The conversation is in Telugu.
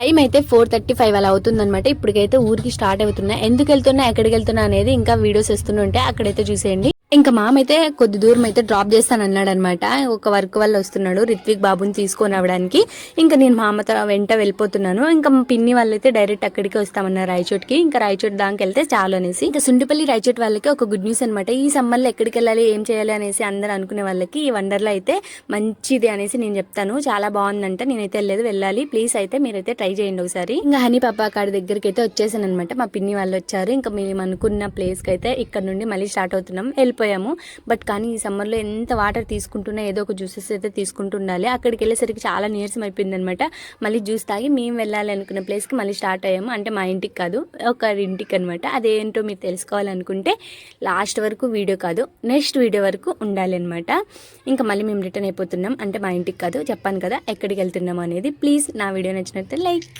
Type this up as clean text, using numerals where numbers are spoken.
టైం అయితే 4:35 అలా అవుతుందన్నమాట. ఇప్పటికైతే ఊరికి స్టార్ట్ అవుతున్నా. ఎందుకు వెళ్తున్నా, ఎక్కడికి వెళ్తున్నా అనేది ఇంకా వీడియోస్ వస్తుంటే అక్కడైతే చూసేయండి. ఇంకా మామైతే కొద్ది దూరం అయితే డ్రాప్ చేస్తాను అన్నాడు అనమాట. ఒక వర్క్ వల్ల వస్తున్నాడు రిత్విక్ బాబుని తీసుకొని రావడానికి. ఇంకా నేను మా అమ్మతో వెంట వెళ్ళిపోతున్నాను. ఇంకా మా పిన్ని వాళ్ళైతే డైరెక్ట్ అక్కడికి వస్తామన్నారు రాయచోట్కి. ఇంకా రాయచోట్ దానికి వెళ్తే చాలు అనేసి. ఇంకా సుండిపల్లి రాయచోట్ వాళ్ళకి ఒక గుడ్ న్యూస్ అనమాట. ఈ సమ్మర్లో ఎక్కడికి వెళ్ళాలి, ఏం చేయాలి అనేసి అందరూ అనుకునే వాళ్ళకి ఈ వండర్లో అయితే మంచిది అనేసి నేను చెప్తాను. చాలా బాగుందంట. నేనైతే వెళ్ళాలి ప్లీజ్ అయితే మీరైతే ట్రై చేయండి ఒకసారి. ఇంకా హనీ పాపా కాడి దగ్గరికి అయితే వచ్చేసాను అనమాట. మా పిన్ని వాళ్ళు వచ్చారు. ఇంకా మేము అనుకున్న ప్లేస్కి అయితే ఇక్కడ నుండి మళ్ళీ స్టార్ట్ అవుతున్నాం. వెళ్ళిపోయాము. బట్ కానీ ఈ సమ్మర్లో ఎంత వాటర్ తీసుకుంటున్నా ఏదో ఒక జ్యూసెస్ అయితే తీసుకుంటుండాలి. అక్కడికి వెళ్ళేసరికి చాలా నీరసం అయిపోయింది అనమాట. మళ్ళీ జ్యూస్ తాగి మేము వెళ్ళాలి అనుకున్న ప్లేస్కి మళ్ళీ స్టార్ట్ అయ్యాము. అంటే మా ఇంటికి కాదు, ఒక ఇంటికి అనమాట. అదేంటో మీరు తెలుసుకోవాలనుకుంటే లాస్ట్ వరకు వీడియో కాదు, నెక్స్ట్ వీడియో వరకు ఉండాలి అనమాట. ఇంకా మళ్ళీ మేము రిటర్న్ అయిపోతున్నాం. అంటే మా ఇంటికి కాదు, చెప్పాను కదా ఎక్కడికి వెళ్తున్నాము అనేది. ప్లీజ్ నా వీడియో నచ్చినట్లయితే లైక్